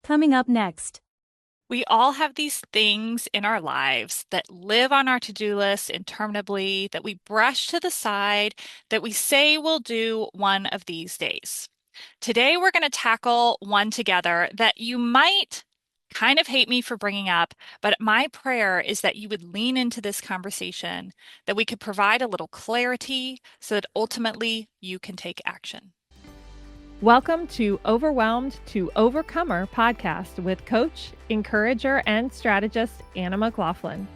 Coming up next. We all have these things in our lives that live on our to-do list interminably, that we brush to the side, that we say we'll do one of these days. Today, we're going to tackle one together that you might kind of hate me for bringing up, but my prayer is that you would lean into this conversation, that we could provide a little clarity so that ultimately you can take action. Welcome to Overwhelmed to Overcomer podcast with coach, encourager, and strategist Anna McLaughlin.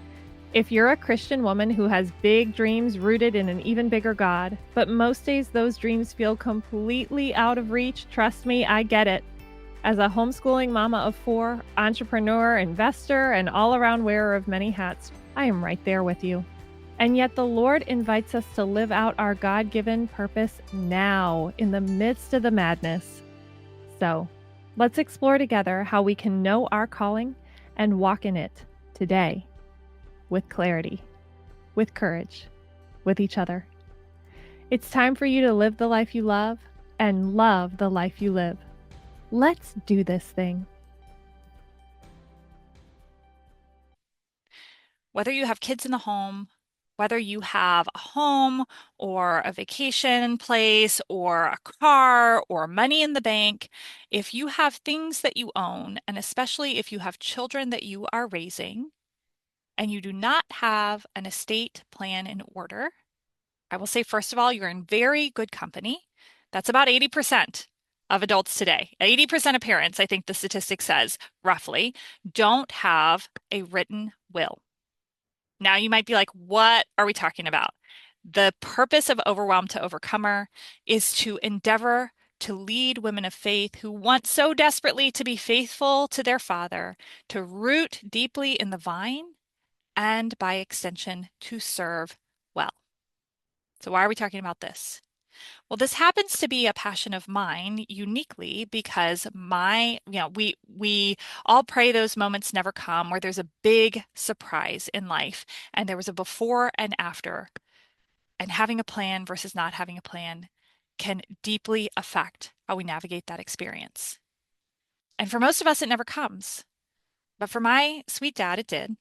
If you're a Christian woman who has big dreams rooted in an even bigger God, but most days those dreams feel completely out of reach, trust me, I get it. As a homeschooling mama of 4, entrepreneur, investor, and all-around wearer of many hats, I am right there with you. And yet the Lord invites us to live out our God-given purpose now in the midst of the madness. So let's explore together how we can know our calling and walk in it today with clarity, with courage, with each other. It's time for you to live the life you love and love the life you live. Let's do this thing. Whether you have kids in the home, whether you have a home or a vacation place or a car or money in the bank, if you have things that you own, and especially if you have children that you are raising, and you do not have an estate plan in order, I will say, first of all, you're in very good company. That's about 80% of adults today. 80% of parents, I think the statistic says, roughly, don't have a written will. Now you might be like, what are we talking about? The purpose of Overwhelmed to Overcomer is to endeavor to lead women of faith who want so desperately to be faithful to their Father, to root deeply in the vine, and by extension, to serve well. So why are we talking about this? Well, this happens to be a passion of mine uniquely because we all pray those moments never come where there's a big surprise in life and there was a before and after. And having a plan versus not having a plan can deeply affect how we navigate that experience. And for most of us, it never comes. But for my sweet dad, it did.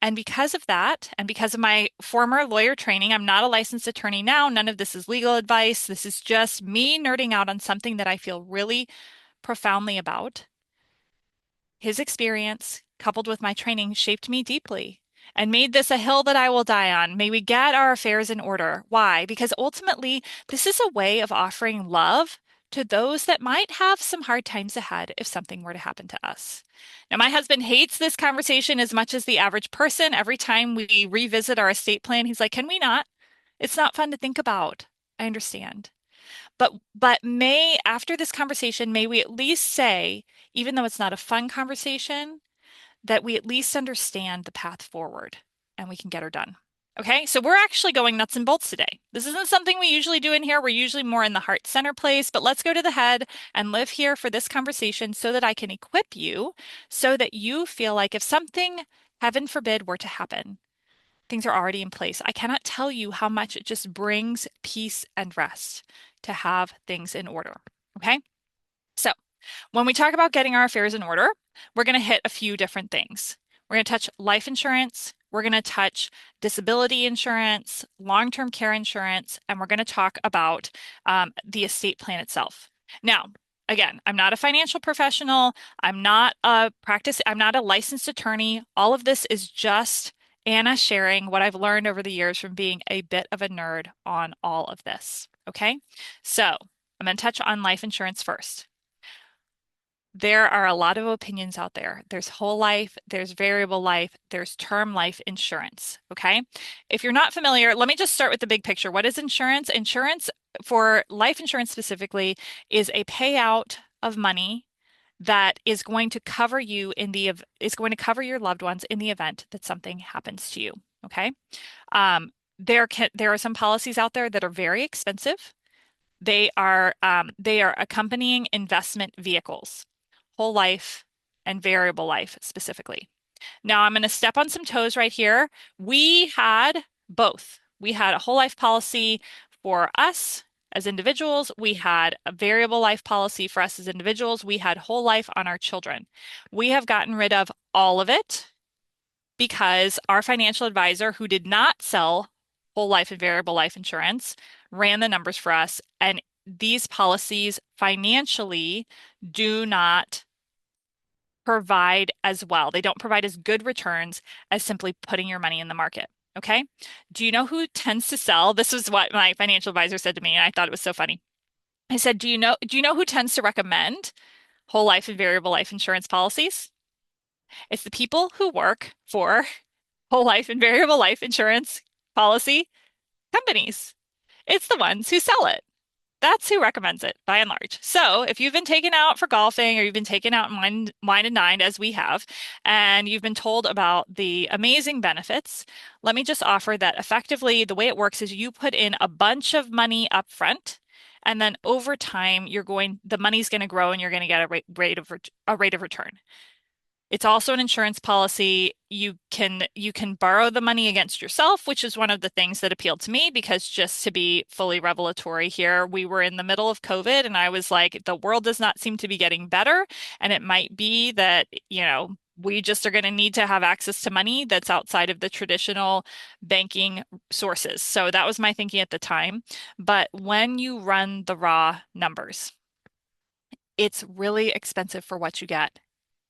And because of that, and because of my former lawyer training, I'm not a licensed attorney now. None of this is legal advice. This is just me nerding out on something that I feel really profoundly about. His experience, coupled with my training, shaped me deeply and made this a hill that I will die on. May we get our affairs in order. Why? Because ultimately, this is a way of offering love to those that might have some hard times ahead if something were to happen to us. Now, my husband hates this conversation as much as the average person. Every time we revisit our estate plan, he's like, "Can we not? It's not fun to think about." I understand. But may after this conversation, may we at least say, even though it's not a fun conversation, that we at least understand the path forward and we can get her done. Okay, so we're actually going nuts and bolts today. This isn't something we usually do in here. We're usually more in the heart center place, but let's go to the head and live here for this conversation so that I can equip you so that you feel like if something, heaven forbid, were to happen, things are already in place. I cannot tell you how much it just brings peace and rest to have things in order. Okay, so when we talk about getting our affairs in order, we're going to hit a few different things. We're going to touch life insurance, we're going to touch disability insurance, long-term care insurance, and we're going to talk about the estate plan itself. Now, again, I'm not a financial professional. I'm not a licensed attorney. All of this is just Anna sharing what I've learned over the years from being a bit of a nerd on all of this. Okay, so I'm going to touch on life insurance first. There are a lot of opinions out there. There's whole life, there's variable life, there's term life insurance. Okay. If you're not familiar, let me just start with the big picture. What is insurance? Insurance, for life insurance specifically, is a payout of money that is going to cover is going to cover your loved ones in the event that something happens to you. Okay. There are some policies out there that are very expensive. They are accompanying investment vehicles, whole life and variable life specifically. Now I'm going to step on some toes right here. We had both. We had a whole life policy for us as individuals. We had a variable life policy for us as individuals. We had whole life on our children. We have gotten rid of all of it because our financial advisor, who did not sell whole life and variable life insurance, ran the numbers for us. And these policies financially do not provide as well. They don't provide as good returns as simply putting your money in the market. Okay. Do you know who tends to sell? This is what my financial advisor said to me, and I thought it was so funny. I said, do you know who tends to recommend whole life and variable life insurance policies? It's the people who work for whole life and variable life insurance policy companies. It's the ones who sell it. That's who recommends it by and large. So if you've been taken out for golfing or you've been taken out wine and dined as we have, and you've been told about the amazing benefits, let me just offer that effectively the way it works is you put in a bunch of money up front, and then over time the money's going to grow and you're going to get a rate of return. It's also an insurance policy. You can borrow the money against yourself, which is one of the things that appealed to me because just to be fully revelatory here, we were in the middle of COVID and I was like, the world does not seem to be getting better. And it might be that, we just are going to need to have access to money that's outside of the traditional banking sources. So that was my thinking at the time. But when you run the raw numbers, it's really expensive for what you get.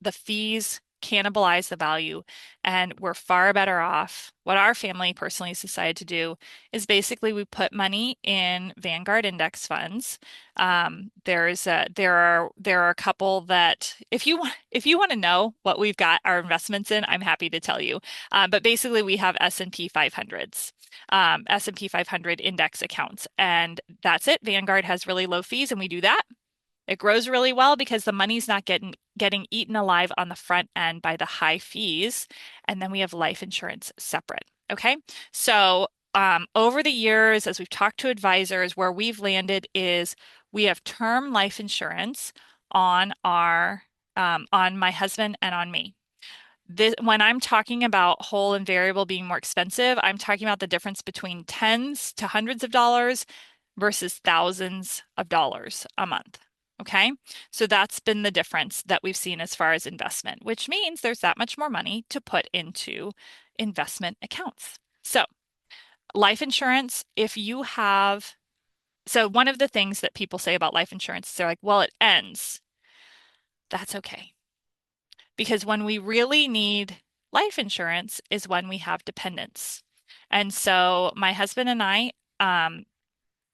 The fees cannibalize the value, and we're far better off. What our family personally has decided to do is basically we put money in Vanguard index funds. There are a couple that if you want to know what we've got our investments in, I'm happy to tell you. But basically, we have S&P 500s. S&P 500 index accounts, and that's it. Vanguard has really low fees, and we do that. It grows really well because the money's not getting eaten alive on the front end by the high fees. And then we have life insurance separate. Okay. So over the years, as we've talked to advisors, where we've landed is we have term life insurance on my husband and on me. When I'm talking about whole and variable being more expensive, I'm talking about the difference between tens to hundreds of dollars versus thousands of dollars a month. Okay. So that's been the difference that we've seen as far as investment, which means there's that much more money to put into investment accounts. So life insurance, so one of the things that people say about life insurance, they're like, well, it ends. That's okay. Because when we really need life insurance is when we have dependents. And so my husband and I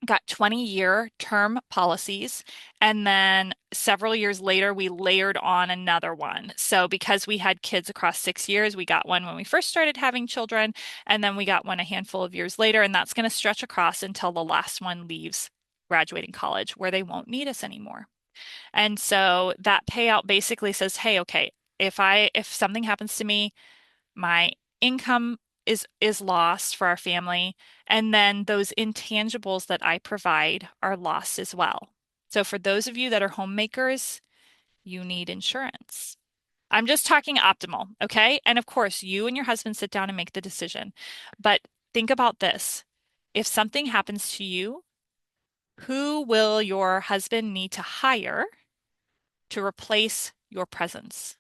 got 20-year term policies. And then several years later, we layered on another one. So because we had kids across 6 years, we got one when we first started having children, and then we got one a handful of years later. And that's going to stretch across until the last one leaves graduating college, where they won't need us anymore. And so that payout basically says, hey, okay, if something happens to me, my income is lost for our family, and then those intangibles that I provide are lost as well. So for those of you that are homemakers, you need insurance. I'm just talking optimal, okay? And of course, you and your husband sit down and make the decision. But think about this. If something happens to you, who will your husband need to hire to replace your presence?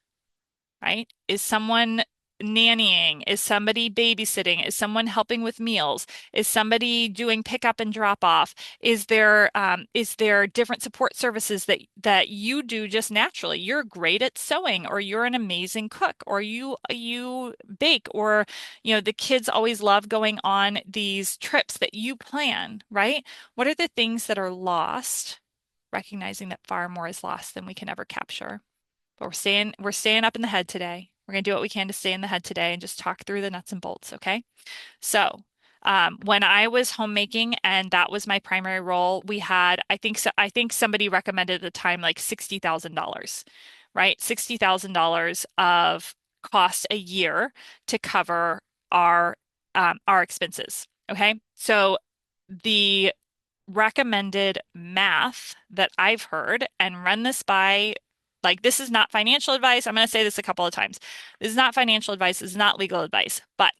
Right? Is someone nannying? Is somebody babysitting? Is someone helping with meals? Is somebody doing pickup and drop off? Is there different support services that you do just naturally? You're great at sewing, or you're an amazing cook, or you bake, or the kids always love going on these trips that you plan, right? What are the things that are lost? Recognizing that far more is lost than we can ever capture. But we're staying up in the head today. We're going to do what we can to stay in the head today and just talk through the nuts and bolts, okay? So, when I was homemaking and that was my primary role, we had, I think somebody recommended at the time like $60,000, right? $60,000 of cost a year to cover our expenses. Okay. So the recommended math that I've heard and run this by, like, this is not financial advice. I'm going to say this a couple of times. This is not financial advice. This is not legal advice. But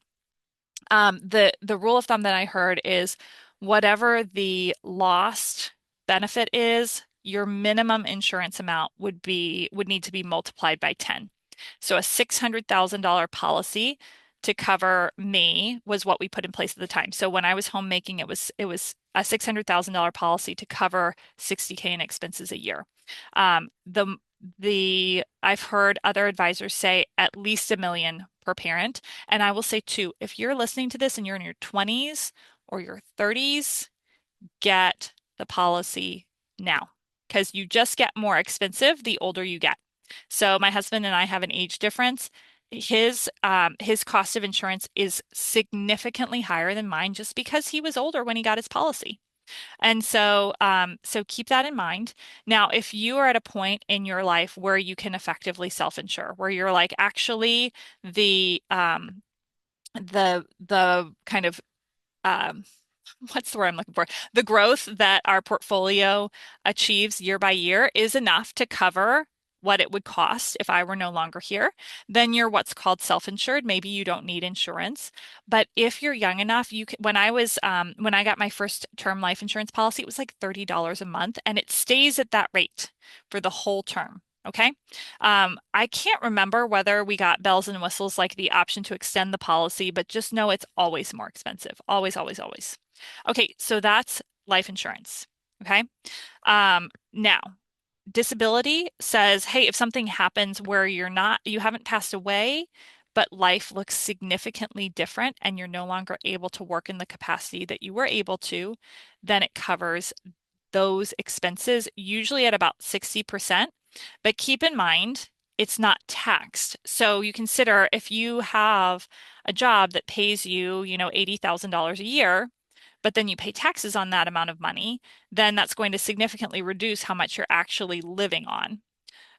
the rule of thumb that I heard is whatever the lost benefit is, your minimum insurance amount would need to be multiplied by 10. So a $600,000 policy to cover me was what we put in place at the time. So when I was homemaking, it was a $600,000 policy to cover 60K in expenses a year. The I've heard other advisors say at least a million per parent. And I will say too, if you're listening to this and you're in your 20s or your 30s, get the policy now because you just get more expensive the older you get. So my husband and I have an age difference. His cost of insurance is significantly higher than mine just because he was older when he got his policy. And so keep that in mind. Now, if you are at a point in your life where you can effectively self-insure, where you're like, actually, the kind of um, what's the word I'm looking for? The growth that our portfolio achieves year by year is enough to cover what it would cost if I were no longer here. Then you're what's called self-insured. Maybe you don't need insurance. But if you're young enough, you can, when I got my first term life insurance policy, it was like $30 a month, and it stays at that rate for the whole term. Okay. I can't remember whether we got bells and whistles like the option to extend the policy, but just know it's always more expensive. Always, always, always. Okay, so that's life insurance. Okay. Now, disability says, hey, if something happens where you haven't passed away, but life looks significantly different and you're no longer able to work in the capacity that you were able to, then it covers those expenses, usually at about 60%. But keep in mind, it's not taxed. So you consider if you have a job that pays you, $80,000 a year, but then you pay taxes on that amount of money, then that's going to significantly reduce how much you're actually living on.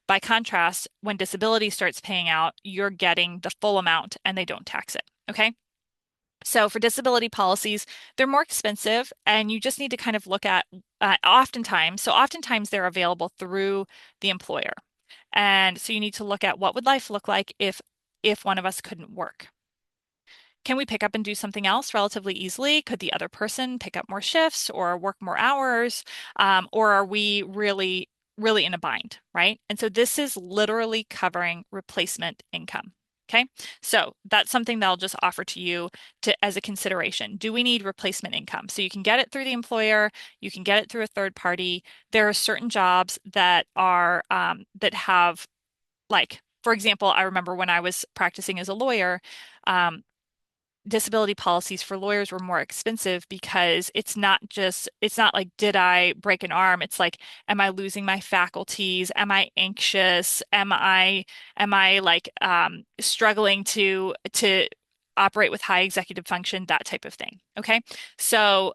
By contrast, when disability starts paying out, you're getting the full amount and they don't tax it. Okay. So for disability policies, they're more expensive and you just need to kind of look at oftentimes they're available through the employer. And so you need to look at what would life look like if one of us couldn't work. Can we pick up and do something else relatively easily? Could the other person pick up more shifts or work more hours? Or are we really, really in a bind, right? And so this is literally covering replacement income. Okay, so that's something that I'll just offer to you as a consideration. Do we need replacement income? So you can get it through the employer, you can get it through a third party. There are certain jobs that are that have, like, for example, I remember when I was practicing as a lawyer, um, disability policies for lawyers were more expensive because it's not like, did I break an arm? It's like, am I losing my faculties? Am I anxious? Am I like struggling to operate with high executive function, that type of thing. Okay. So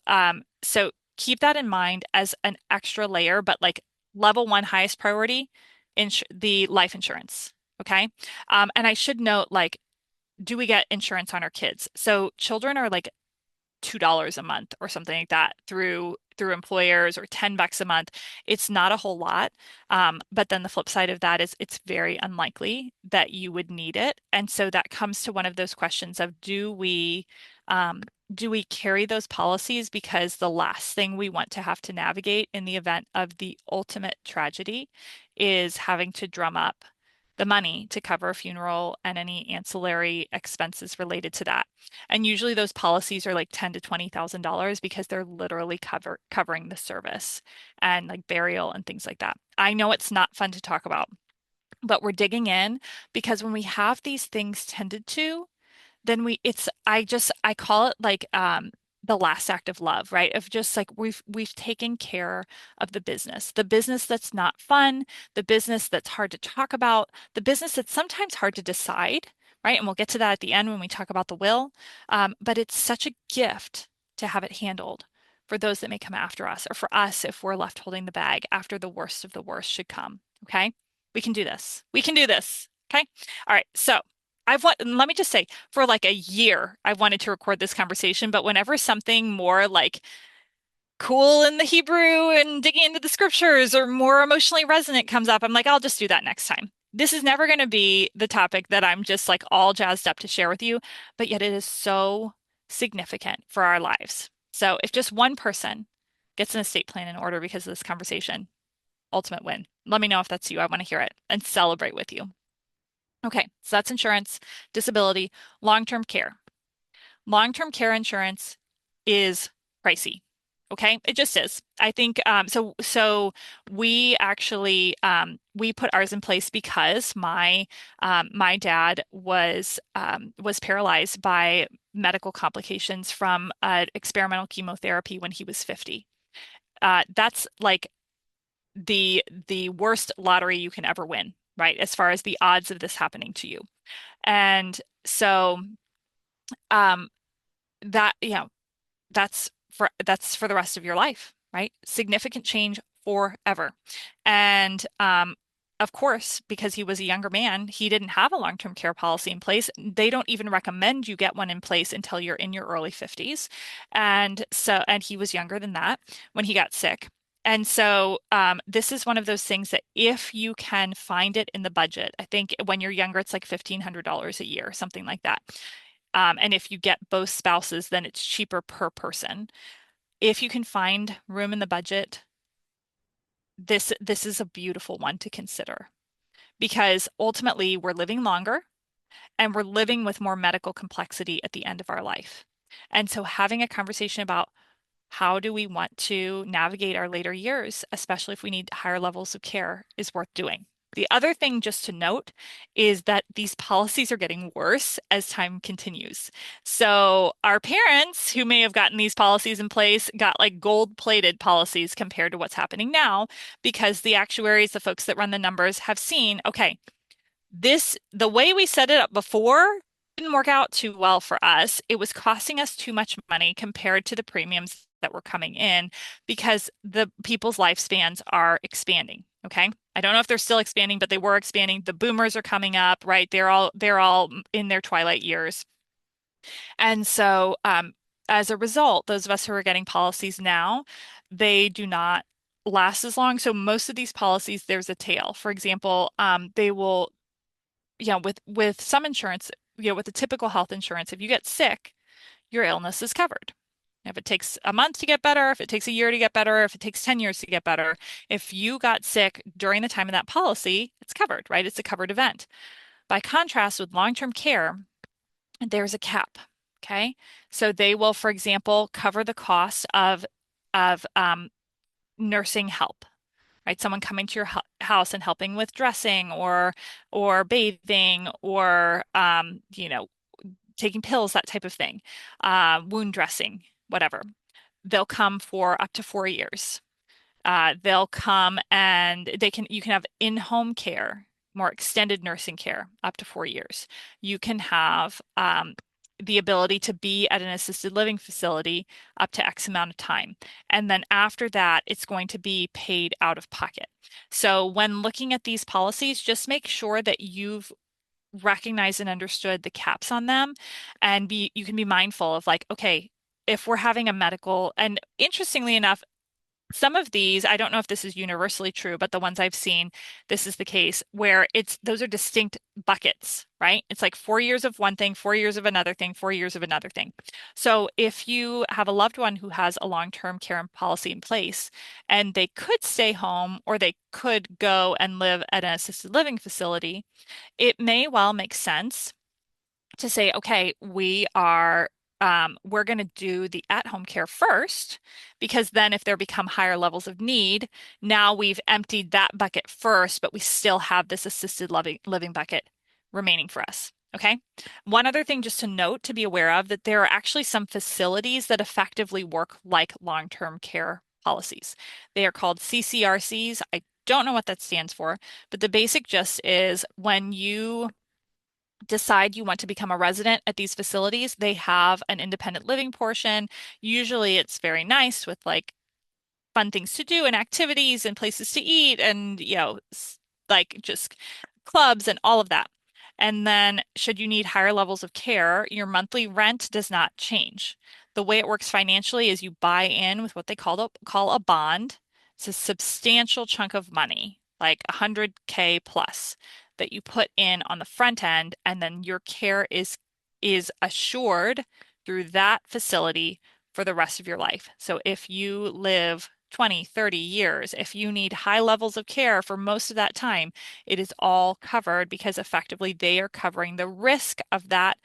keep that in mind as an extra layer, but like level one highest priority, the life insurance. Okay. And I should note, like, do we get insurance on our kids? So children are like $2 a month or something like that through employers, or $10 a month. It's not a whole lot. But then the flip side of that is it's very unlikely that you would need it. And so that comes to one of those questions of um, do we carry those policies because the last thing we want to have to navigate in the event of the ultimate tragedy is having to drum up the money to cover a funeral and any ancillary expenses related to that. And usually those policies are like $10,000 to $20,000 because they're literally covering the service and like burial and things like that. I know it's not fun to talk about, but we're digging in because when we have these things tended to, then I call it like the last act of love, right? Of just like we've taken care of the business that's not fun, the business that's hard to talk about, the business that's sometimes hard to decide, right? And we'll get to that at the end when we talk about the will. But it's such a gift to have it handled for those that may come after us, or for us if we're left holding the bag after the worst of the worst should come. Okay, we can do this. We can do this. Okay. All right. So let me just say, for like a year, I've wanted to record this conversation, but whenever something more like cool in the Hebrew and digging into the scriptures or more emotionally resonant comes up, I'm like, I'll just do that next time. This is never going to be the topic that I'm just like all jazzed up to share with you, but yet it is so significant for our lives. So if just one person gets an estate plan in order because of this conversation, ultimate win. Let me know if that's you. I want to hear it and celebrate with you. Okay, so that's insurance, disability, long-term care. Long-term care insurance is pricey. Okay, it just is. I think so we actually we put ours in place because my dad was paralyzed by medical complications from experimental chemotherapy when he was 50. That's like the worst lottery you can ever win, right? As far as the odds of this happening to you. And so um that that's for the rest of your life, right? Significant change forever. And of course, because he was a younger man, he didn't have a long-term care policy in place. They don't even recommend you get one in place until you're in your early 50s. And he was younger than that when he got sick. And so this is one of those things that if you can find it in the budget, I think when you're younger, it's like $1,500 a year, something like that. And if you get both spouses, then it's cheaper per person. If you can find room in the budget, this is a beautiful one to consider because ultimately we're living longer and we're living with more medical complexity at the end of our life. And so having a conversation about how do we want to navigate our later years, especially if we need higher levels of care, is worth doing. The other thing just to note is that these policies are getting worse as time continues. So our parents who may have gotten these policies in place got like gold-plated policies compared to what's happening now because the actuaries, the folks that run the numbers, have seen, okay, the way we set it up before didn't work out too well for us. It was costing us too much money compared to the premiums that were coming in because the people's lifespans are expanding. Okay. I don't know if they're still expanding, but they were expanding. The boomers are coming up, right? They're all in their twilight years. And so as a result, those of us who are getting policies now, they do not last as long. So most of these policies, there's a tail. For example, they will with some insurance, with the typical health insurance, if you get sick, your illness is covered. If it takes a month to get better, if it takes a year to get better, if it takes 10 years to get better, if you got sick during the time of that policy, it's covered, right? It's a covered event. By contrast, with long-term care, there's a cap. Okay. So they will, for example, cover the cost of nursing help, right? Someone coming to your house and helping with dressing or bathing or taking pills, that type of thing, wound dressing, whatever. They'll come for up to 4 years. They'll come and you can have in-home care, more extended nursing care, up to 4 years. You can have the ability to be at an assisted living facility up to X amount of time. And then after that, it's going to be paid out of pocket. So when looking at these policies, just make sure that you've recognized and understood the caps on them and you can be mindful of like, okay, if we're having a medical, and interestingly enough, some of these, I don't know if this is universally true, but the ones I've seen, this is the case where those are distinct buckets, right? It's like 4 years of one thing, 4 years of another thing, 4 years of another thing. So if you have a loved one who has a long-term care policy in place and they could stay home or they could go and live at an assisted living facility, it may well make sense to say, okay, we're going to do the at-home care first, because then if there become higher levels of need, now we've emptied that bucket first, but we still have this assisted living bucket remaining for us. Okay. One other thing just to note to be aware of that there are actually some facilities that effectively work like long-term care policies. They are called CCRCs. I don't know what that stands for, but the basic gist is when you decide you want to become a resident at these facilities, they have an independent living portion. Usually it's very nice with like fun things to do and activities and places to eat and, like just clubs and all of that. And then, should you need higher levels of care, your monthly rent does not change. The way it works financially is you buy in with what they call a bond. It's a substantial chunk of money, like 100K plus, that you put in on the front end, and then your care is assured through that facility for the rest of your life. So if you live 20, 30 years, if you need high levels of care for most of that time, it is all covered because effectively they are covering the risk of that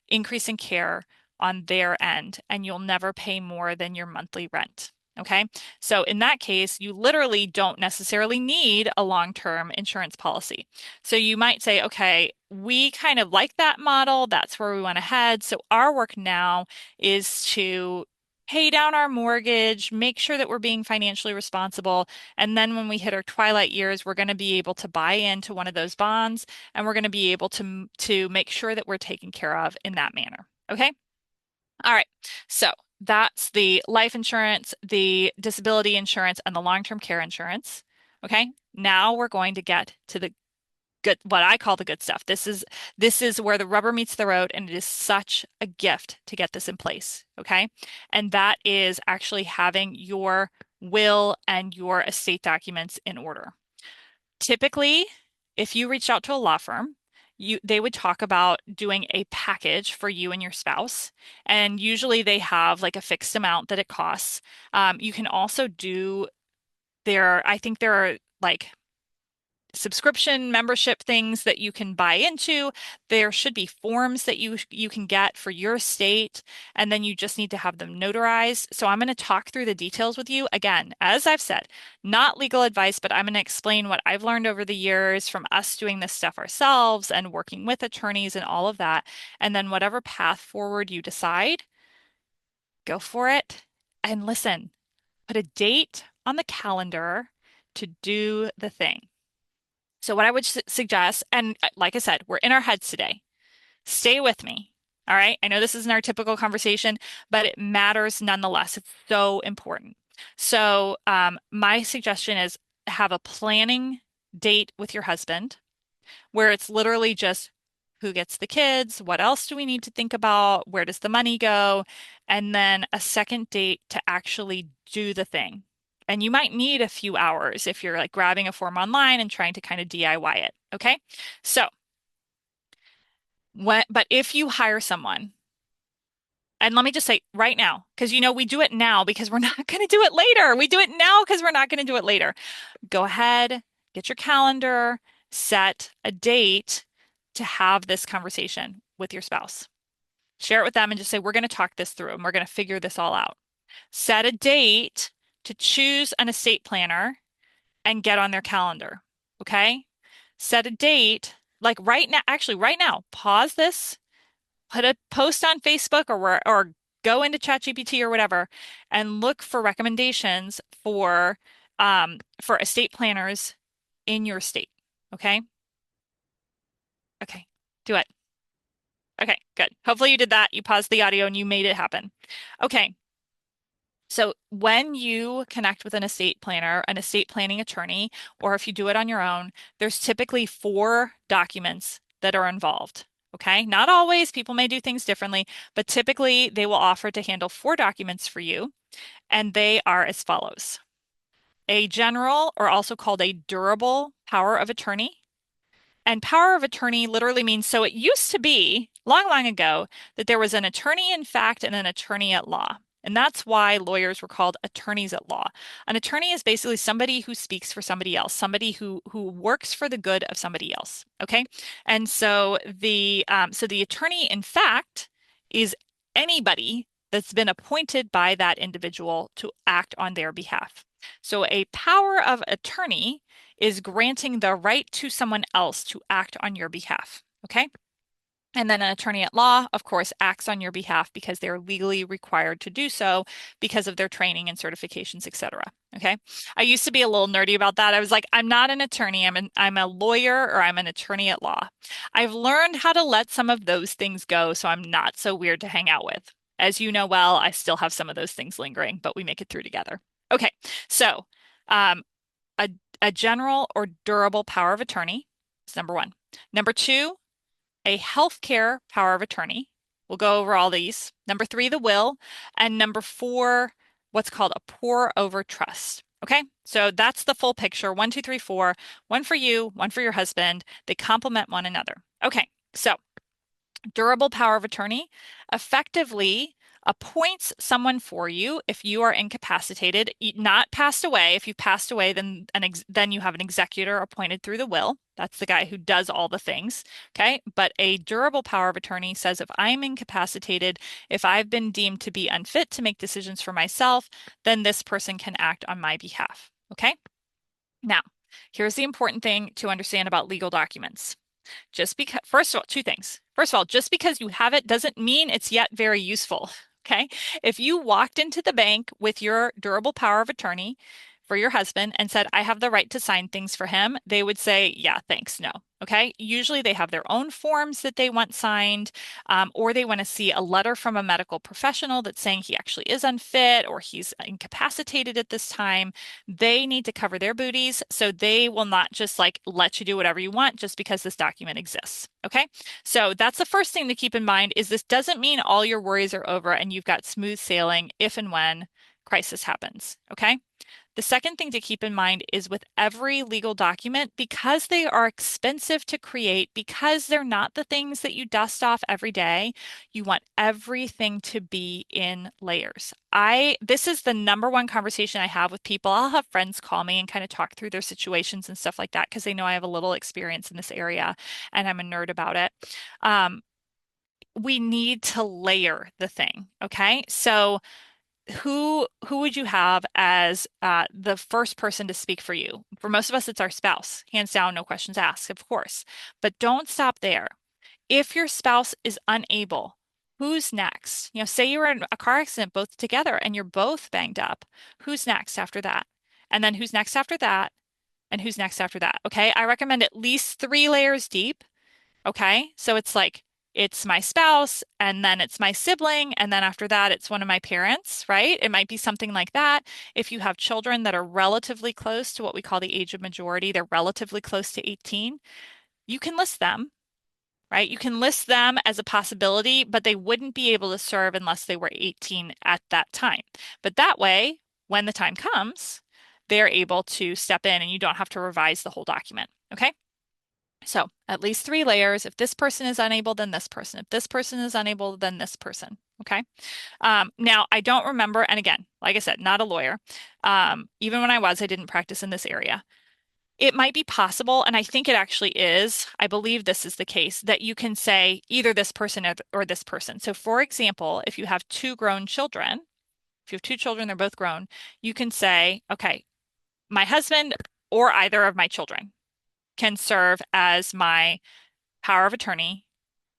increase in care on their end, and you'll never pay more than your monthly rent. Okay. So in that case, you literally don't necessarily need a long-term insurance policy. So you might say, okay, we kind of like that model. That's where we want to head. So our work now is to pay down our mortgage, make sure that we're being financially responsible. And then when we hit our twilight years, we're going to be able to buy into one of those bonds and we're going to be able to make sure that we're taken care of in that manner. Okay? All right. So that's the life insurance, the disability insurance, and the long-term care insurance. Okay. Now we're going to get to the good, what I call the good stuff. This is where the rubber meets the road, and it is such a gift to get this in place. Okay. And that is actually having your will and your estate documents in order. Typically, if you reached out to a law firm, they would talk about doing a package for you and your spouse. And usually they have like a fixed amount that it costs. You can also do I think there are like subscription membership things that you can buy into. There should be forms that you can get for your state, and then you just need to have them notarized. So I'm going to talk through the details with you. Again, as I've said, not legal advice, but I'm going to explain what I've learned over the years from us doing this stuff ourselves and working with attorneys and all of that. And then whatever path forward you decide, go for it. And listen, put a date on the calendar to do the thing. So what I would suggest, and like I said, we're in our heads today. Stay with me. All right. I know this isn't our typical conversation, but it matters nonetheless. It's so important. So my suggestion is have a planning date with your husband where it's literally just who gets the kids, what else do we need to think about, where does the money go, and then a second date to actually do the thing. And you might need a few hours if you're like grabbing a form online and trying to kind of DIY it. Okay. So, but if you hire someone, and let me just say right now, because we do it now because we're not going to do it later. We do it now because we're not going to do it later. Go ahead, get your calendar, set a date to have this conversation with your spouse. Share it with them and just say, we're going to talk this through and we're going to figure this all out. Set a date to choose an estate planner and get on their calendar. Okay? Set a date, like right now, actually, right now, pause this, put a post on Facebook or go into ChatGPT or whatever and look for recommendations for estate planners in your state. Okay? Okay. Do it. Okay, good. Hopefully you did that. You paused the audio and you made it happen. Okay. So when you connect with an estate planner, an estate planning attorney, or if you do it on your own, there's typically 4 documents that are involved. Okay. Not always, people may do things differently, but typically they will offer to handle 4 documents for you, and they are as follows. A general, or also called a durable power of attorney. And power of attorney literally means, so it used to be long, long ago that there was an attorney in fact and an attorney at law. And that's why lawyers were called attorneys at law. An attorney is basically somebody who speaks for somebody else, somebody who works for the good of somebody else. Okay. And so the attorney in fact is anybody that's been appointed by that individual to act on their behalf. So a power of attorney is granting the right to someone else to act on your behalf. Okay. And then an attorney at law, of course, acts on your behalf because they're legally required to do so because of their training and certifications, etc. Okay. I used to be a little nerdy about that. I was like, I'm not an attorney. I'm a lawyer, or I'm an attorney at law. I've learned how to let some of those things go, so I'm not so weird to hang out with. As you know well, I still have some of those things lingering, but we make it through together. Okay. So, um, a, a general or durable power of attorney is number 1. Number 2, a healthcare power of attorney. We'll go over all these. Number 3, the will. And number 4, what's called a pour over trust. Okay, so that's the full picture. 1, 2, 3, 4. One for you, one for your husband. They complement one another. Okay, so durable power of attorney. Effectively, appoints someone for you if you are incapacitated, not passed away. If you've passed away, then you have an executor appointed through the will. That's the guy who does all the things. Okay. But a durable power of attorney says if I'm incapacitated, if I've been deemed to be unfit to make decisions for myself, then this person can act on my behalf. Okay. Now, here's the important thing to understand about legal documents. Just because, first of all, two things. First of all, just because you have it doesn't mean it's yet very useful. Okay. If you walked into the bank with your durable power of attorney for your husband and said, I have the right to sign things for him, they would say, yeah, thanks, no. Okay. Usually they have their own forms that they want signed, or they want to see a letter from a medical professional that's saying he actually is unfit or he's incapacitated at this time. They need to cover their booties, so they will not just like let you do whatever you want just because this document exists. Okay. So that's the first thing to keep in mind is this doesn't mean all your worries are over and you've got smooth sailing if and when crisis happens. Okay. The second thing to keep in mind is with every legal document, because they are expensive to create, because they're not the things that you dust off every day, you want everything to be in layers. This is the number one conversation I have with people. I'll have friends call me and kind of talk through their situations and stuff like that because they know I have a little experience in this area and I'm a nerd about it. We need to layer the thing, okay? So who would you have as the first person to speak for you? For most of us, it's our spouse. Hands down, no questions asked, of course. But don't stop there. If your spouse is unable, who's next? Say you were in a car accident both together and you're both banged up. Who's next after that? And then who's next after that? And who's next after that? Okay. I recommend at least 3 layers deep. Okay. So it's like, it's my spouse, and then it's my sibling, and then after that, it's one of my parents, right? It might be something like that. If you have children that are relatively close to what we call the age of majority, they're relatively close to 18, you can list them, right? You can list them as a possibility, but they wouldn't be able to serve unless they were 18 at that time. But that way, when the time comes, they're able to step in and you don't have to revise the whole document. Okay. So at least 3 layers. If this person is unable, then this person. If this person is unable, then this person. Okay. Now, I don't remember, and again, like I said, not a lawyer. Even when I was, I didn't practice in this area. It might be possible, and I think it actually is, I believe this is the case, that you can say either this person or this person. So, for example, if you have two grown children, if you have two children, they're both grown, you can say, okay, my husband or either of my children can serve as my power of attorney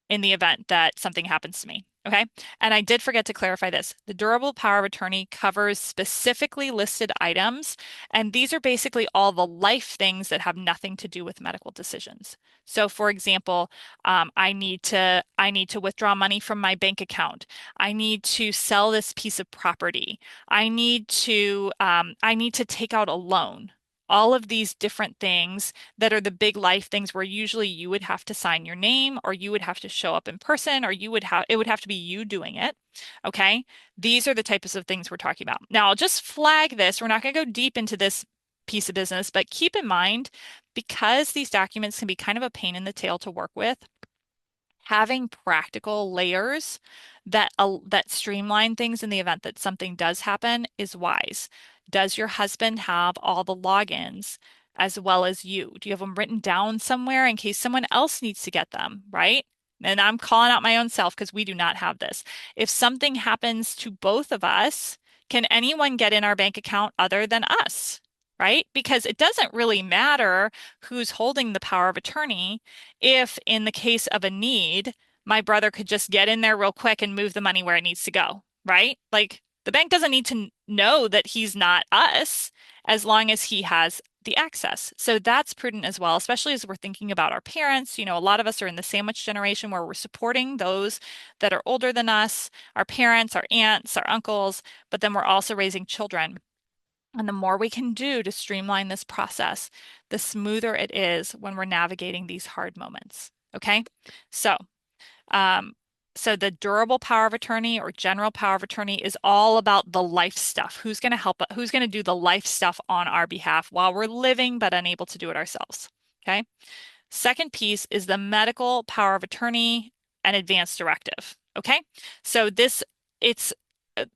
in the event that something happens to me. Okay. And I did forget to clarify this. The durable power of attorney covers specifically listed items, and these are basically all the life things that have nothing to do with medical decisions. So, for example, I need to withdraw money from my bank account. I need to sell this piece of property. I need to take out a loan. All of these different things that are the big life things where usually you would have to sign your name or you would have to show up in person or it would have to be you doing it. Okay. These are the types of things we're talking about. Now, I'll just flag this. We're not going to go deep into this piece of business, but keep in mind, because these documents can be kind of a pain in the tail to work with, having practical layers that streamline things in the event that something does happen is wise. Does your husband have all the logins as well as you? Do you have them written down somewhere in case someone else needs to get them, right? And I'm calling out my own self because we do not have this. If something happens to both of us, can anyone get in our bank account other than us? Right? Because it doesn't really matter who's holding the power of attorney if, in the case of a need, my brother could just get in there real quick and move the money where it needs to go, right? Like the bank doesn't need to know that he's not us as long as he has the access. So that's prudent as well, especially as we're thinking about our parents. A lot of us are in the sandwich generation where we're supporting those that are older than us, our parents, our aunts, our uncles, but then we're also raising children. And the more we can do to streamline this process, the smoother it is when we're navigating these hard moments. Okay. So, um, so the durable power of attorney or general power of attorney is all about the life stuff. Who's going to help, who's going to do the life stuff on our behalf while we're living but unable to do it ourselves. Okay. Second piece is the medical power of attorney and advance directive. Okay. So this it's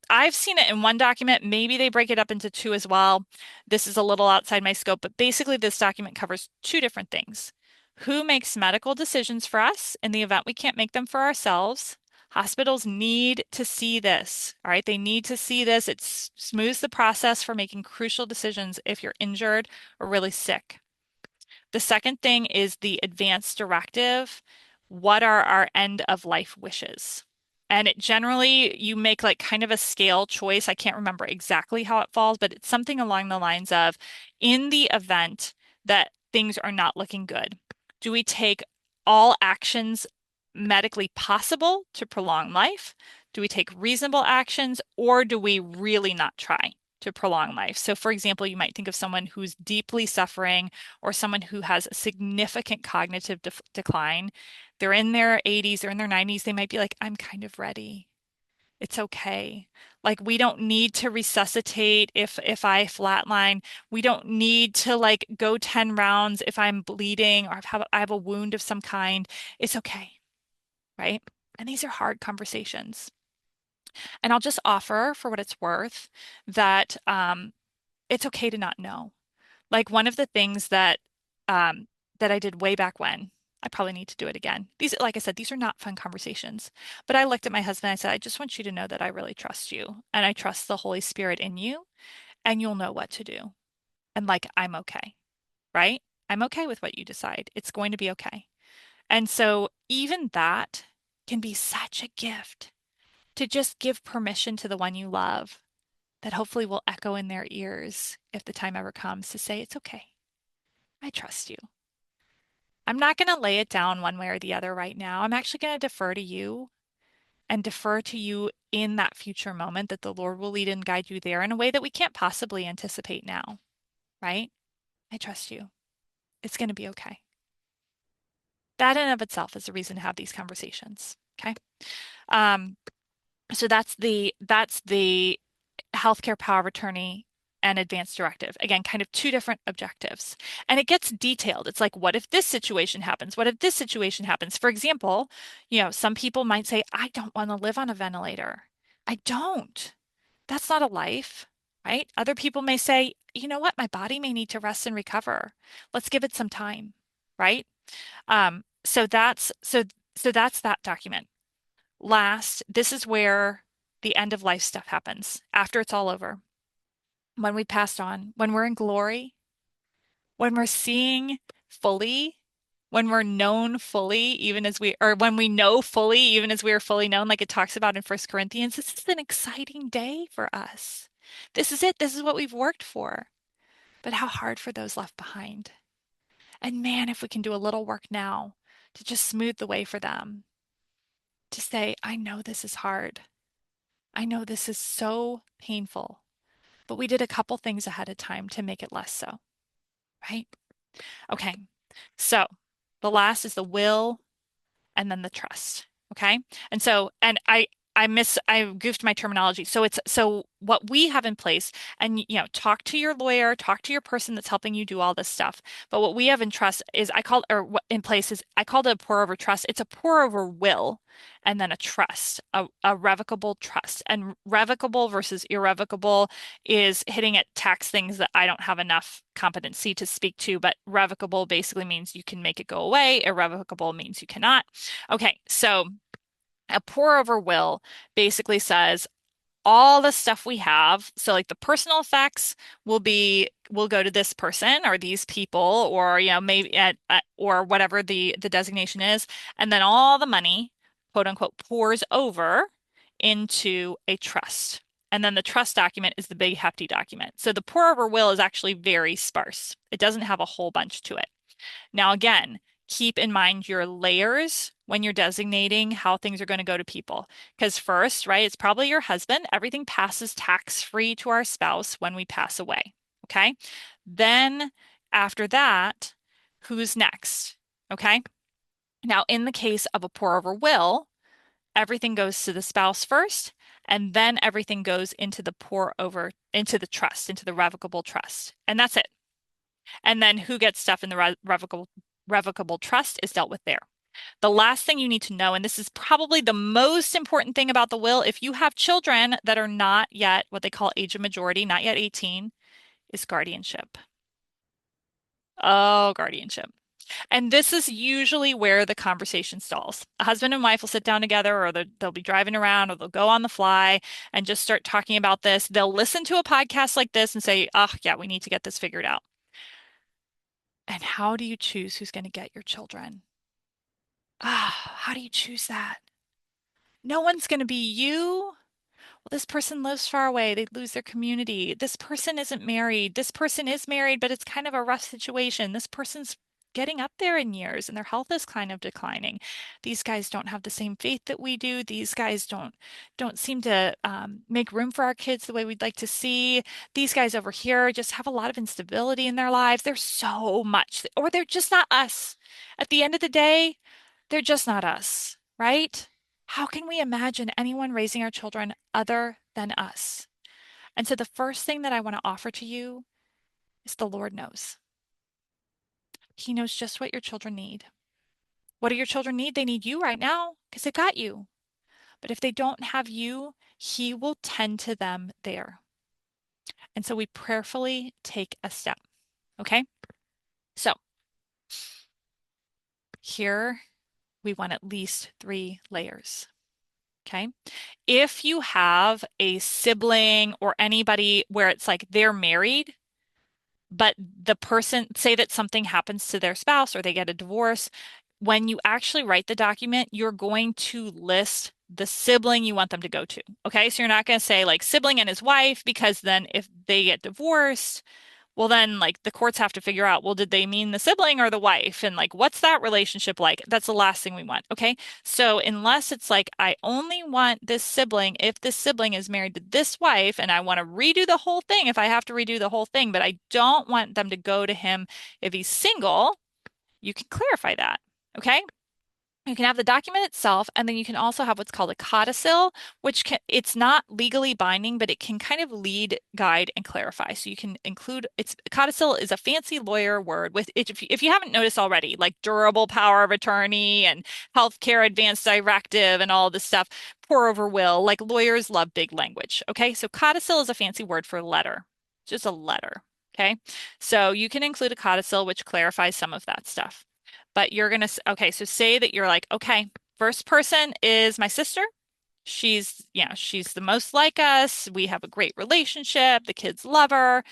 I've seen it in one document. Maybe they break it up into two as well. This is a little outside my scope, but basically this document covers two different things. Who makes medical decisions for us in the event we can't make them for ourselves? Hospitals need to see this, all right? They need to see this. It smooths the process for making crucial decisions if you're injured or really sick. The second thing is the advance directive. What are our end of life wishes? And it generally, you make like kind of a scale choice. I can't remember exactly how it falls, but it's something along the lines of, in the event that things are not looking good, do we take all actions medically possible to prolong life? Do we take reasonable actions, or do we really not try to prolong life? So, for example, you might think of someone who's deeply suffering or someone who has a significant cognitive decline. They're in their 80s, they're in their 90s. They might be like, I'm kind of ready. It's okay. Like we don't need to resuscitate if I flatline. We don't need to like go 10 rounds if I'm bleeding or I have a wound of some kind. It's okay, right? And these are hard conversations. And I'll just offer, for what it's worth, that it's okay to not know. Like one of the things that I did way back when, I probably need to do it again. These, like I said, these are not fun conversations. But I looked at my husband and I said, I just want you to know that I really trust you and I trust the Holy Spirit in you and you'll know what to do. And like, I'm okay, right? I'm okay with what you decide. It's going to be okay. And so even that can be such a gift to just give permission to the one you love that hopefully will echo in their ears if the time ever comes to say, it's okay. I trust you. I'm not going to lay it down one way or the other right now. I'm actually going to defer to you and defer to you in that future moment that the Lord will lead and guide you there in a way that we can't possibly anticipate now, right? I trust you. It's going to be okay. That in of itself is a reason to have these conversations. Okay. Um, so that's the healthcare power of attorney and advance directive. Again, kind of two different objectives. And it gets detailed. It's like, what if this situation happens? What if this situation happens? For example, some people might say, I don't want to live on a ventilator. I don't. That's not a life, right? Other people may say, you know what? My body may need to rest and recover. Let's give it some time, right? So that's that document. Last, this is where the end of life stuff happens after it's all over, when we passed on, when we're in glory, when we're seeing fully, when we're known fully, or when we know fully, even as we are fully known, like it talks about in First Corinthians. This is an exciting day for us. This is it. This is what we've worked for. But how hard for those left behind. And man, if we can do a little work now to just smooth the way for them, to say, I know this is hard. I know this is so painful, but we did a couple things ahead of time to make it less so, right? Okay, so the last is the will and then the trust. Okay. And I goofed my terminology. So what we have in place, and talk to your lawyer, talk to your person that's helping you do all this stuff. But what we have in trust is what in place is I called it a pour over trust. It's a pour over will and then a trust, a revocable trust. And revocable versus irrevocable is hitting at tax things that I don't have enough competency to speak to, but revocable basically means you can make it go away. Irrevocable means you cannot. Okay, so a pour over will basically says all the stuff we have. So like the personal effects will go to this person or these people or maybe or whatever the designation is, and then all the money, quote unquote, pours over into a trust. And then the trust document is the big hefty document. So the pour over will is actually very sparse. It doesn't have a whole bunch to it. Now, again, keep in mind your layers when you're designating how things are going to go to people. Because first, right, it's probably your husband. Everything passes tax-free to our spouse when we pass away. Okay. Then after that, who's next? Okay. Now, in the case of a pour over will, everything goes to the spouse first, and then everything goes into the into the trust, into the revocable trust. And that's it. And then who gets stuff in the revocable trust is dealt with there. The last thing you need to know, and this is probably the most important thing about the will, if you have children that are not yet what they call age of majority, not yet 18, is guardianship. Oh, guardianship. And this is usually where the conversation stalls. A husband and wife will sit down together, or they'll be driving around, or they'll go on the fly and just start talking about this. They'll listen to a podcast like this and say, oh, yeah, we need to get this figured out. And how do you choose who's going to get your children? How do you choose that? No one's going to be you. Well, this person lives far away. They lose their community. This person isn't married. This person is married, but it's kind of a rough situation. This person's getting up there in years and their health is kind of declining. These guys don't have the same faith that we do. These guys don't seem to make room for our kids the way we'd like to see. These guys over here just have a lot of instability in their lives. There's so much, or they're just not us. At the end of the day, they're just not us, right? How can we imagine anyone raising our children other than us? And so the first thing that I want to offer to you is the Lord knows. He knows just what your children need. What do your children need? They need you right now because they've got you. But if they don't have you, He will tend to them there. And so we prayerfully take a step. Okay? So here we want at least 3 layers. Okay? If you have a sibling or anybody where it's like they're married, but the person, say that something happens to their spouse or they get a divorce, when you actually write the document, you're going to list the sibling you want them to go to. Okay, so you're not going to say like sibling and his wife, because then if they get divorced, well, then, like, the courts have to figure out, well, did they mean the sibling or the wife? And, like, what's that relationship like? That's the last thing we want. Okay. So, unless it's like, I only want this sibling if this sibling is married to this wife, and I want to redo the whole thing if I have to redo the whole thing, but I don't want them to go to him if he's single, you can clarify that. Okay. You can have the document itself, and then you can also have what's called a codicil, which it's not legally binding, but it can kind of lead, guide, and clarify. So you can include it's codicil is a fancy lawyer word with if you haven't noticed already, like durable power of attorney and healthcare advance directive and all this stuff, pour over will. Like lawyers love big language. Okay, so codicil is a fancy word for letter, just a letter. Okay, so you can include a codicil, which clarifies some of that stuff. But you're gonna, okay, so say that you're like, okay, first person is my sister. She's the most like us. We have a great relationship. The kids love her.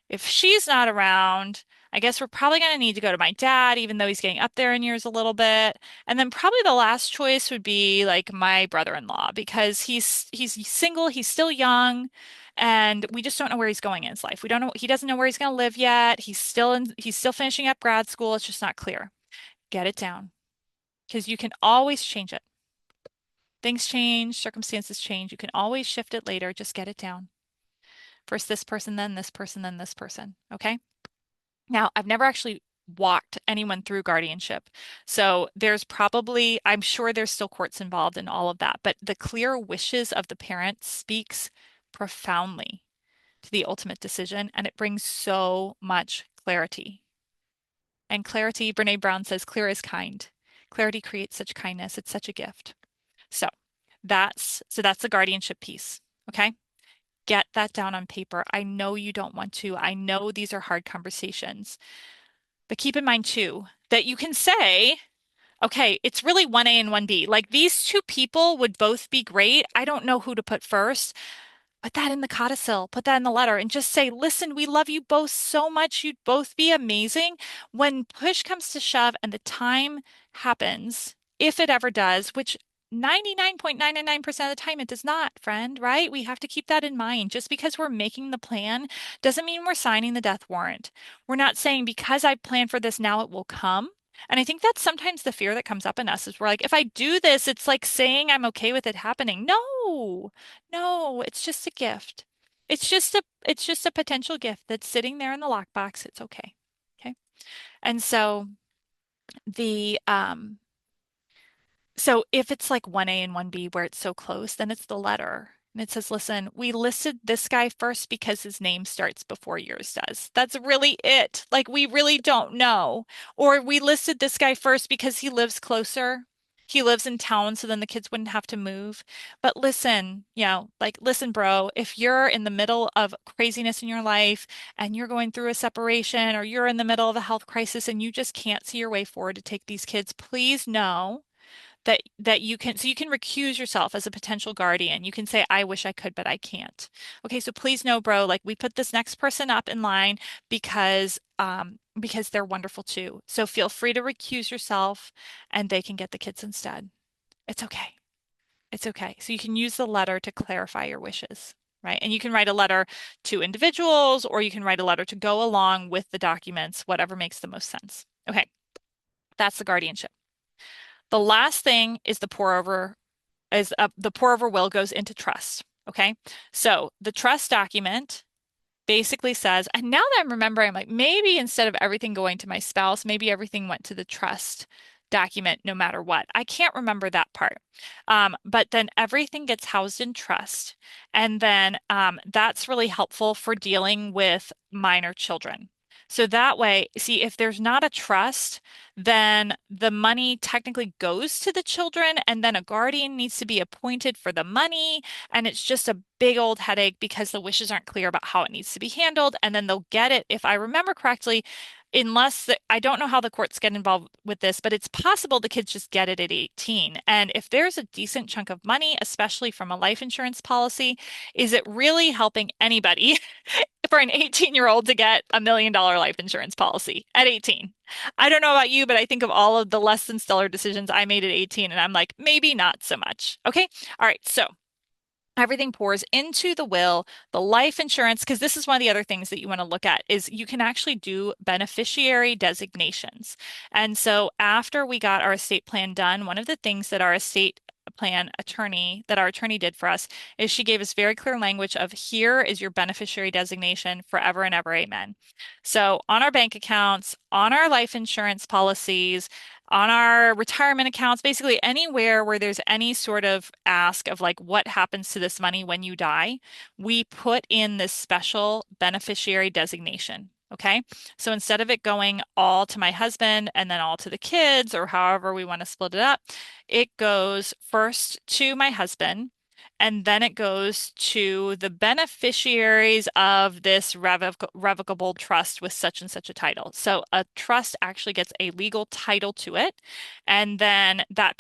If she's not around, I guess we're probably going to need to go to my dad, even though he's getting up there in years a little bit. And then probably the last choice would be like my brother-in-law because he's single, he's still young, and we just don't know where he's going in his life. We don't know, he doesn't know where he's going to live yet. He's still finishing up grad school. It's just not clear. Get it down because you can always change it. Things change, circumstances change. You can always shift it later. Just get it down. First this person, then this person, then this person. Okay. Now, I've never actually walked anyone through guardianship. So I'm sure there's still courts involved in all of that, but the clear wishes of the parent speaks profoundly to the ultimate decision, and it brings so much clarity. And clarity, Brene Brown says, clear is kind. Clarity creates such kindness. It's such a gift. So that's the guardianship piece. Okay. Get that down on paper. I know you don't want to. I know these are hard conversations, but keep in mind too that you can say, okay, it's really 1A and 1B. Like these two people would both be great. I don't know who to put first. Put that in the codicil, put that in the letter, and just say, listen, we love you both so much. You'd both be amazing. When push comes to shove and the time happens, if it ever does, which 99.999% of the time it does not, friend, right? We have to keep that in mind. Just because we're making the plan doesn't mean we're signing the death warrant. We're not saying because I planned for this, now it will come. And I think that's sometimes the fear that comes up in us is we're like, if I do this, it's like saying I'm okay with it happening. No, no, it's just a gift. It's just a potential gift that's sitting there in the lockbox. It's okay. Okay. And so the so if it's like 1A and 1B where it's so close, then it's the letter. And it says, listen, we listed this guy first because his name starts before yours does. That's really it. Like, we really don't know. Or we listed this guy first because he lives closer. He lives in town, so then the kids wouldn't have to move. But listen, like, listen, bro, if you're in the middle of craziness in your life and you're going through a separation or you're in the middle of a health crisis and you just can't see your way forward to take these kids, please know that you can, so you can recuse yourself as a potential guardian. You can say, I wish I could, but I can't. Okay, so please know, bro, like, we put this next person up in line because they're wonderful too. So feel free to recuse yourself and they can get the kids instead. It's okay. It's okay. So you can use the letter to clarify your wishes, right? And you can write a letter to individuals or you can write a letter to go along with the documents, whatever makes the most sense. Okay, that's the guardianship. The last thing is the pour over will goes into trust. Okay. So the trust document basically says, and now that I'm remembering, I'm like, maybe instead of everything going to my spouse, maybe everything went to the trust document no matter what. I can't remember that part. But then everything gets housed in trust. And then that's really helpful for dealing with minor children. So that way, see, if there's not a trust, then the money technically goes to the children, and then a guardian needs to be appointed for the money. And it's just a big old headache because the wishes aren't clear about how it needs to be handled. And then they'll get it, if I remember correctly, I don't know how the courts get involved with this, but it's possible the kids just get it at 18. And if there's a decent chunk of money, especially from a life insurance policy, is it really helping anybody for an 18-year-old to get $1 million life insurance policy at 18? I don't know about you, but I think of all of the less than stellar decisions I made at 18, and I'm like, maybe not so much. Okay. All right. So everything pours into the will, the life insurance, because this is one of the other things that you want to look at is you can actually do beneficiary designations. And so after we got our estate plan done, one of the things that our estate plan attorney that our attorney did for us is she gave us very clear language of here is your beneficiary designation forever and ever, amen. So on our bank accounts, on our life insurance policies, on our retirement accounts, basically anywhere where there's any sort of ask of like what happens to this money when you die, we put in this special beneficiary designation. Okay. So instead of it going all to my husband and then all to the kids or however we want to split it up, it goes first to my husband. And then it goes to the beneficiaries of this revocable trust with such and such a title. So a trust actually gets a legal title to it, and then that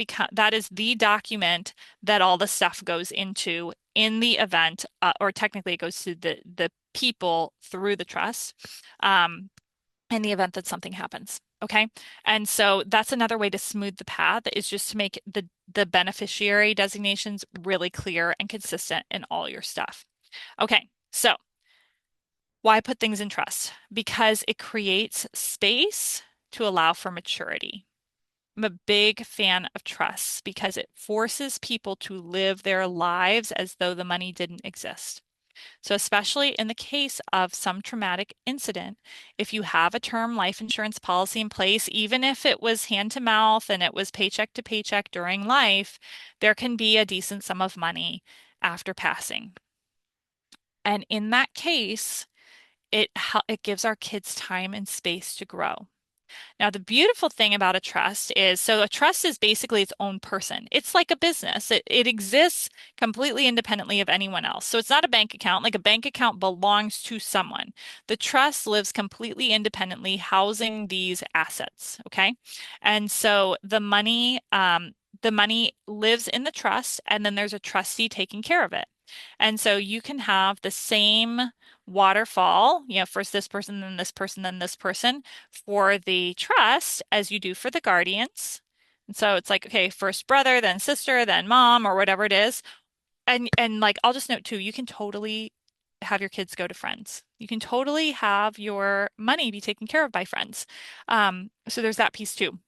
is the document that all the stuff goes into in the event, or technically it goes to the people through the trust, in the event that something happens. Okay. And so that's another way to smooth the path is just to make the beneficiary designations really clear and consistent in all your stuff. Okay. So why put things in trust? Because it creates space to allow for maturity. I'm a big fan of trust because it forces people to live their lives as though the money didn't exist. So, especially in the case of some traumatic incident, if you have a term life insurance policy in place, even if it was hand to mouth and it was paycheck to paycheck during life, there can be a decent sum of money after passing. And in that case, it gives our kids time and space to grow. Now, the beautiful thing about a trust is, so a trust is basically its own person. It's like a business. It exists completely independently of anyone else. So it's not a bank account. Like a bank account belongs to someone. The trust lives completely independently, housing these assets. Okay. And so the money lives in the trust, and then there's a trustee taking care of it. And so you can have the same waterfall, first this person, then this person, then this person for the trust as you do for the guardians. And so it's like, okay, first brother, then sister, then mom, or whatever it is. And like I'll just note too, you can totally have your kids go to friends. You can totally have your money be taken care of by friends. So there's that piece too.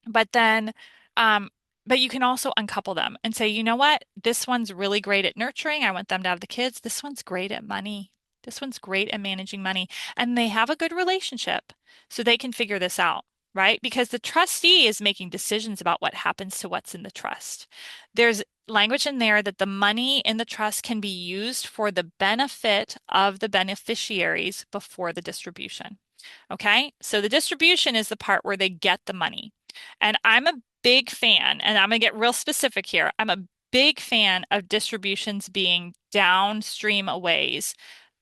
But then, um, but you can also uncouple them and say, you know what? This one's really great at nurturing. I want them to have the kids. This one's great at money. This one's great at managing money. And they have a good relationship, so they can figure this out, right? Because the trustee is making decisions about what happens to what's in the trust. There's language in there that the money in the trust can be used for the benefit of the beneficiaries before the distribution. Okay, so the distribution is the part where they get the money. And I'm a big fan, and I'm going to get real specific here. I'm a big fan of distributions being downstream a ways.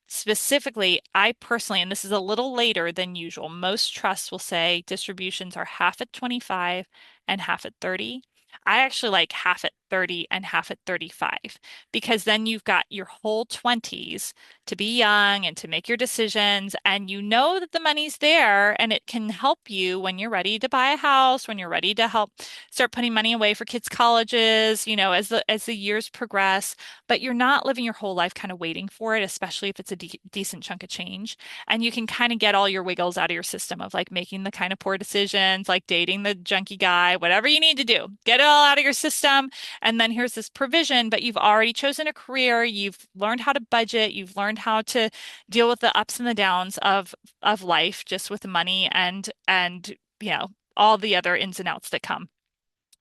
Specifically, I personally, and this is a little later than usual, most trusts will say distributions are half at 25 and half at 30. I actually like half at 30 and half at 35 because then you've got your whole 20s to be young and to make your decisions, and you know that the money's there and it can help you when you're ready to buy a house, when you're ready to help start putting money away for kids' colleges, as the years progress, but you're not living your whole life kind of waiting for it, especially if it's a decent chunk of change. And you can kind of get all your wiggles out of your system of like making the kind of poor decisions, like dating the junkie guy, whatever you need to do, get it all out of your system. And then here's this provision, but you've already chosen a career, you've learned how to budget, you've learned how to deal with the ups and the downs of life just with money and all the other ins and outs that come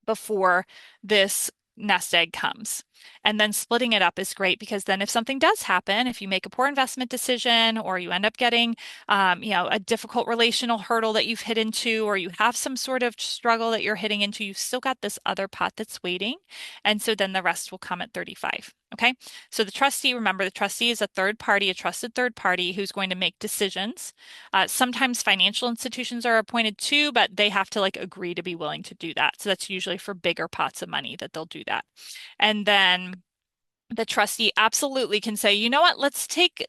before this nest egg comes. And then splitting it up is great because then if something does happen, if you make a poor investment decision or you end up getting, a difficult relational hurdle that you've hit into, or you have some sort of struggle that you're hitting into, you've still got this other pot that's waiting. And so then the rest will come at 35. Okay. So the trustee, remember, the trustee is a third party, a trusted third party who's going to make decisions. Sometimes financial institutions are appointed too, but they have to like agree to be willing to do that. So that's usually for bigger pots of money that they'll do that. And then the trustee absolutely can say, you know what, let's take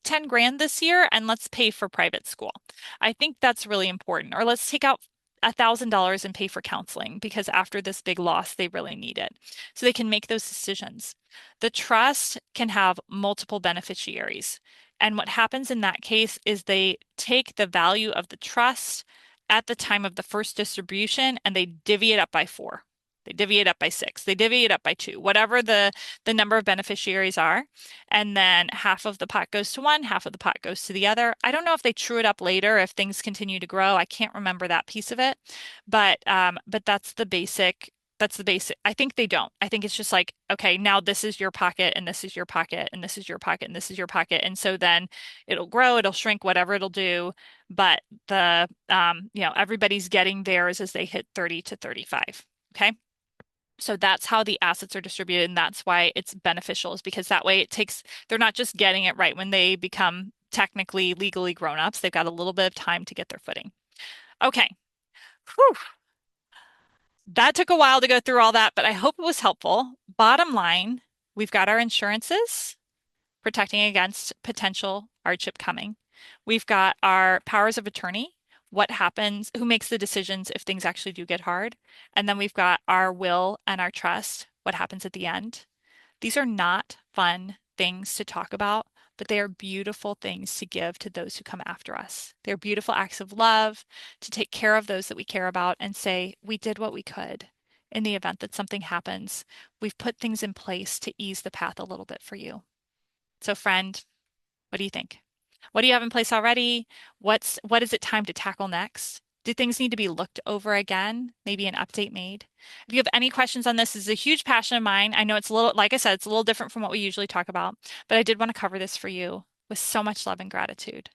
10 grand this year and let's pay for private school. I think that's really important. Or let's take out $1,000 and pay for counseling because after this big loss, they really need it. So they can make those decisions. The trust can have multiple beneficiaries. And what happens in that case is they take the value of the trust at the time of the first distribution and they divvy it up by 4. They divvy it up by 6. They divvy it up by 2, whatever the number of beneficiaries are. And then half of the pot goes to one, half of the pot goes to the other. I don't know if they true it up later if things continue to grow. I can't remember that piece of it. But that's the basic. That's the basic. I think they don't. I think it's just like, okay, now this is your pocket and this is your pocket and this is your pocket and this is your pocket. And so then it'll grow, it'll shrink, whatever it'll do. But everybody's getting theirs as they hit 30 to 35. Okay. So that's how the assets are distributed, and that's why it's beneficial, is because that way they're not just getting it right when they become technically legally grown-ups. They've got a little bit of time to get their footing. Okay. Whew. That took a while to go through all that, but I hope it was helpful. Bottom line, we've got our insurances protecting against potential hardship coming. We've got our powers of attorney. What happens, who makes the decisions if things actually do get hard? And then we've got our will and our trust, what happens at the end. These are not fun things to talk about, but they are beautiful things to give to those who come after us. They're beautiful acts of love to take care of those that we care about and say, we did what we could. In the event that something happens, we've put things in place to ease the path a little bit for you. So friend, what do you think? What do you have in place already? What is it time to tackle next? Do things need to be looked over again? Maybe an update made? If you have any questions on this, this is a huge passion of mine. I know it's a little, like I said, it's a little different from what we usually talk about, but I did want to cover this for you with so much love and gratitude.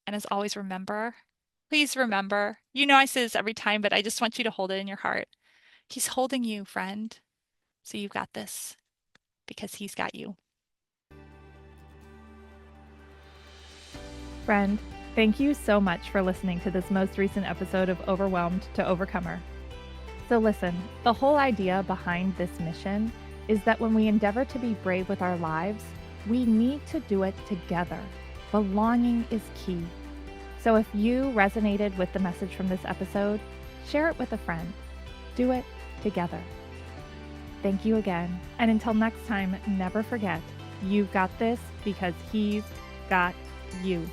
And as always, remember, please remember, I say this every time, but I just want you to hold it in your heart. He's holding you, friend. So you've got this because he's got you. Friend, thank you so much for listening to this most recent episode of Overwhelmed to Overcomer. So listen, the whole idea behind this mission is that when we endeavor to be brave with our lives, we need to do it together. Belonging is key. So if you resonated with the message from this episode, share it with a friend. Do it together. Thank you again. And until next time, never forget, you've got this because he's got you.